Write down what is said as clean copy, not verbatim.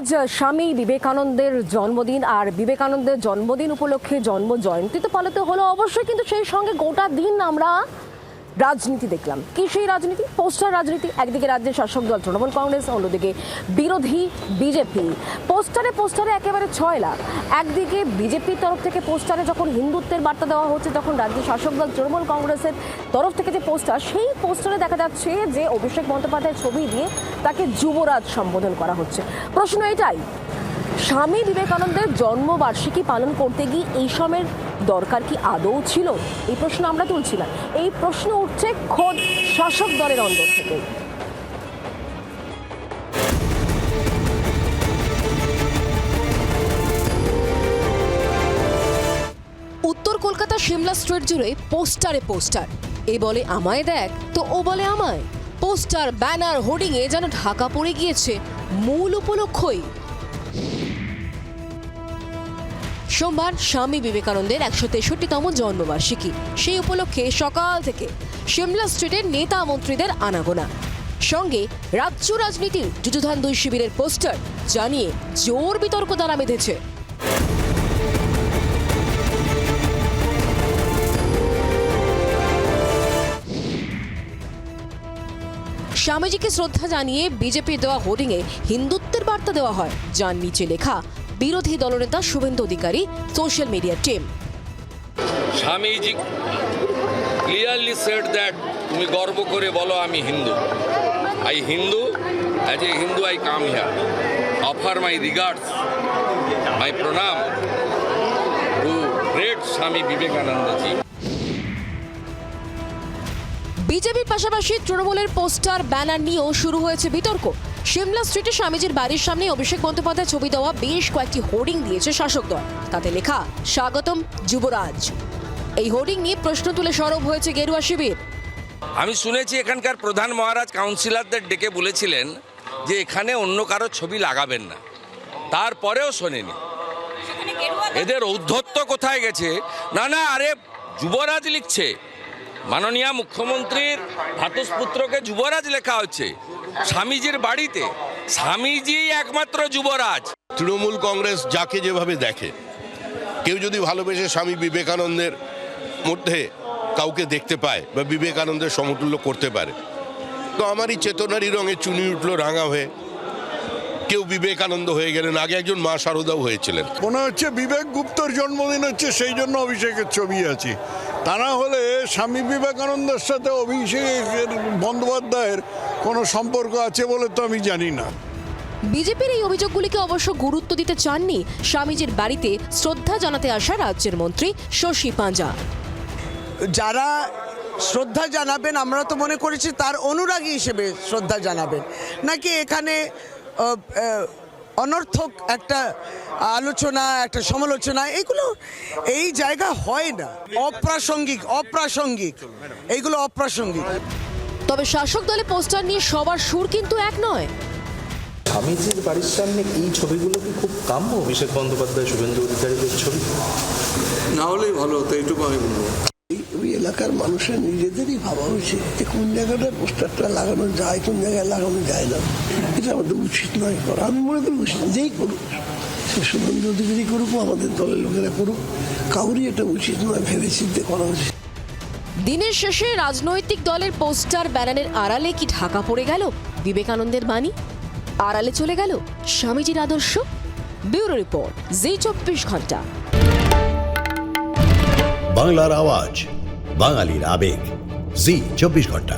আজ স্বামী বিবেকানন্দের জন্মদিন, আর বিবেকানন্দের জন্মদিন উপলক্ষে জন্ম জয়ন্তী তো পালিত হলো অবশ্যই, কিন্তু সেই সঙ্গে গোটা দিন আমরা রাজনীতি দেখলাম। কি সেই রাজনীতি? পোস্টার রাজনীতি। একদিকে রাজ্যের শাসক দল তৃণমূল কংগ্রেস, অন্যদিকে বিরোধী বিজেপি। পোস্টারে পোস্টারে একেবারে ছয়লা। একদিকে বিজেপির তরফ থেকে পোস্টারে যখন হিন্দুত্বের বার্তা দেওয়া হচ্ছে, তখন রাজ্যের শাসক দল তৃণমূল কংগ্রেসের তরফ থেকে যে পোস্টার, সেই পোস্টারে দেখা যাচ্ছে যে অভিষেক বন্দ্যোপাধ্যায়ের ছবি দিয়ে তাকে যুবরাজ সম্বোধন করা হচ্ছে। প্রশ্ন এটাই, স্বামী বিবেকানন্দের জন্মবার্ষিকী পালন করতে গিয়ে এই সময়ের দরকার কি আদৌ ছিল? এই প্রশ্ন আমরা তুলছি না, এই প্রশ্ন উঠছে খোদ শাসক দলের অন্দর থেকে। উত্তর কলকাতা সিমলা স্ট্রিট জুড়ে পোস্টারে পোস্টার। এ বলে আমায় দেখ, তো ও বলে আমায়। পোস্টার, ব্যানার, হোর্ডিংয়ে যেন ঢাকা পড়ে গিয়েছে মূল উপলক্ষই। সোমবার স্বামী বিবেকানন্দের 163তম জন্মবার্ষিকী। সেই উপলক্ষে সকাল থেকে সিমলা স্ট্রিটের নেতা মন্ত্রীদের আনাগোনা, সঙ্গে রাজ্য রাজনীতির যুযুধান দুই শিবিরের পোস্টার জানিয়ে জোর বিতর্ক দ্বারা বেঁধেছে। স্বামীজিকে শ্রদ্ধা জানিয়ে বিজেপির দেওয়া হোর্ডিংয়ে হিন্দুত্বের বার্তা দেওয়া হয়, যার নিচে লেখা বিরোধী দলনেতা Suvendu Adhikari, social media team. Swamiji clearly said that, তুমি গর্ব করে বলো আমি হিন্দু। I Hindu, as a Hindu I come here, offer my regards, my pranam to great Swami Vivekananda জি। বিজেপির পাশাপাশি তৃণমূলের পোস্টার, ব্যানার নিয়েও শুরু হয়েছে বিতর্ক। সিমলা স্ট্রিটে স্বামীজির বাড়ির সামনে অভিষেক বন্দ্যোপাধ্যায় ছবি দেওয়া বেশ কয়েকটি হোর্ডিং দিয়েছে শাসক দল। তাতে লেখা স্বাগতম যুবরাজ। এই হোর্ডিং নিয়ে প্রশ্ন তুলে সরব হয়েছে গেরুয়া শিবির। আমি শুনেছি এখানকার প্রধান মহারাজ কাউন্সিলরদের ডেকে বলেছিলেন যে এখানে অন্য কারো ছবি লাগাবেন না, তারপরেও শোনেনি। এদের ঔদ্ধত্য কোথায় গেছে? না না, আরে যুবরাজ লিখছে, মাননীয় মুখ্যমন্ত্রীর ভ্রাতুষ্পুত্রকে যুবরাজ লেখা হচ্ছে স্বামীজির বাড়িতে। স্বামীজি একমাত্র যুবরাজ। তৃণমূল কংগ্রেস যাকে যেভাবে দেখে, কেউ যদি ভালোবেসে স্বামী বিবেকানন্দের মধ্যে কাউকে দেখতে পায় বা বিবেকানন্দের সমতুল্য করতে পারে, তো আমারই চেতনারই রঙে চুনি উঠলো রাঙা হয়ে। কেউ বিবেকানন্দ হয়ে গেলেন, আগে একজন মা শারদাও হয়েছিলেন। মনে হচ্ছে বিবেক গুপ্তর জন্মদিন হচ্ছে, সেই জন্য অভিষেকের ছবি আছে। তা না হলে স্বামী বিবেকানন্দের সাথে অভিষেক বন্দ্যোপাধ্যায়ের কোনো সম্পর্ক আছে বলে তো আমি জানি না। বিজেপির এই অভিযোগগুলিকে অবশ্য গুরুত্ব দিতে চাননি স্বামীজির বাড়িতে শ্রদ্ধা জানাতে আসা রাজ্যের মন্ত্রী শশী পাঞ্জা। যারা শ্রদ্ধা জানাবেন, আমরা তো মনে করেছি তার অনুরাগী হিসেবে শ্রদ্ধা জানাবেন, নাকি এখানে অনর্থক একটা আলোচনা, একটা সমালোচনা, এগুলো এই জায়গা হয় না। অপ্রাসঙ্গিক এইগুলো অপ্রাসঙ্গিক। তবে শাসক দলে পোস্টার নিয়ে সবার সুর কিন্তু এক নয়। স্বামীজির বাড়ির সামনে এই ছবিগুলো কি খুব কাম্য? অভিষেক বন্দ্যোপাধ্যায়, শুভেন্দু অধিকারীদের ছবি না হলেই ভালো হতো, এইটুকু আমি বলবো। ওই এলাকার মানুষের নিজেদেরই ভাবা উচিত যে কোন জায়গাটায় পোস্টারটা লাগানো যায়, কোন জায়গায় লাগানো যায় না। এটা আমাদের উচিত নয় করা। আমি মনে করি উচিত যেই করুক, সে শুভেন্দু অধিকারী করুক, আমাদের দলের লোকেরা করুক, কাউরই এটা উচিত নয়, ভেবে চিন্তে করা উচিত। দিনের শেষে রাজনৈতিক দলের পোস্টার, ব্যানারের আড়ালে কি ঢাকা পড়ে গেল বিবেকানন্দের বাণী? আড়ালে চলে গেল স্বামীজির আদর্শ? ব্যুরো রিপোর্ট, জি 24 ঘন্টা। বাংলার আওয়াজ, বাঙালির আবেগ, জি 24 ঘন্টা।